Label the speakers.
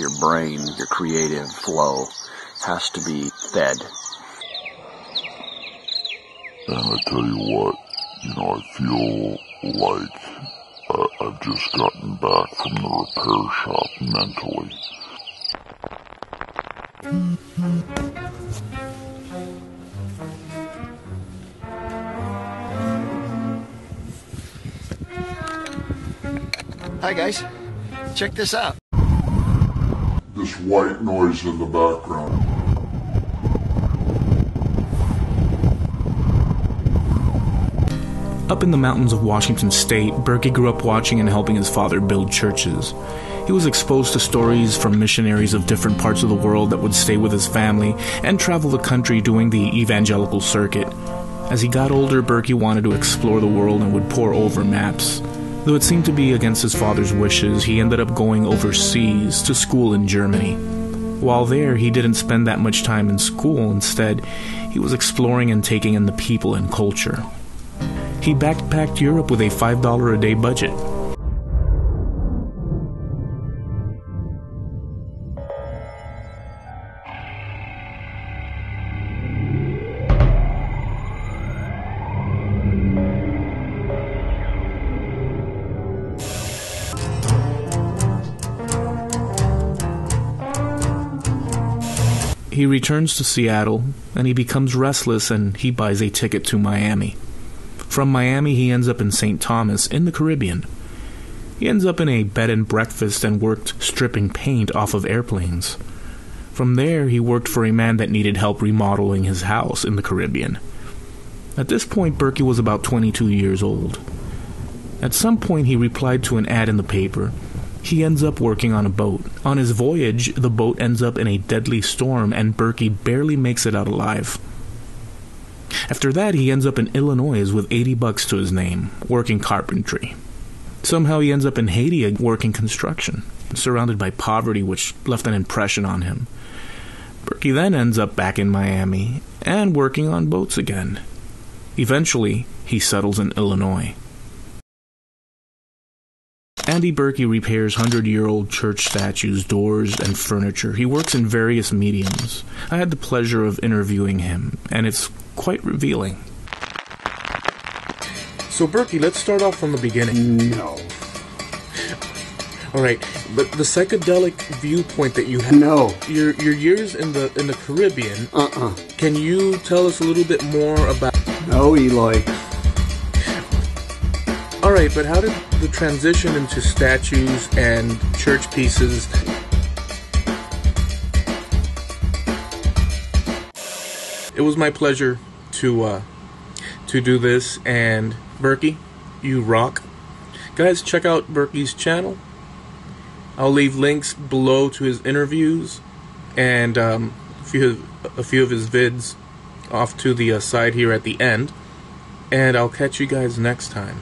Speaker 1: your brain, your creative flow has to be fed.
Speaker 2: And I tell you what, I feel like I've just gotten back from the repair shop mentally.
Speaker 3: Hi guys, check this out.
Speaker 2: This white noise in the background.
Speaker 4: Up in the mountains of Washington State, Birkey grew up watching and helping his father build churches. He was exposed to stories from missionaries of different parts of the world that would stay with his family and travel the country doing the evangelical circuit. As he got older, Birkey wanted to explore the world and would pore over maps. Though it seemed to be against his father's wishes, he ended up going overseas to school in Germany. While there, he didn't spend that much time in school. Instead, he was exploring and taking in the people and culture. He backpacked Europe with a $5 a day budget. He returns to Seattle, and he becomes restless, and he buys a ticket to Miami. From Miami, he ends up in St. Thomas, in the Caribbean. He ends up in a bed and breakfast and worked stripping paint off of airplanes. From there, he worked for a man that needed help remodeling his house in the Caribbean. At this point, Birkey was about 22 years old. At some point, he replied to an ad in the paper. He ends up working on a boat. On his voyage, the boat ends up in a deadly storm, and Birkey barely makes it out alive. After that, he ends up in Illinois with $80 to his name, working carpentry. Somehow he ends up in Haiti working construction, surrounded by poverty which left an impression on him. Birkey then ends up back in Miami and working on boats again. Eventually, he settles in Illinois. Andy Birkey repairs 100-year-old church statues, doors, and furniture. He works in various mediums. I had the pleasure of interviewing him, and it's quite revealing. So, Birkey, let's start off from the beginning.
Speaker 3: No.
Speaker 4: All right, but the psychedelic viewpoint that you have.
Speaker 3: No.
Speaker 4: Your years in the Caribbean. Can you tell us a little bit more about?
Speaker 3: No, Eloy.
Speaker 4: All right, but how did the transition into statues and church pieces? It was my pleasure to do this, and Birkey, you rock. Guys, check out Birkey's channel. I'll leave links below to his interviews and a few of his vids off to the side here at the end. And I'll catch you guys next time.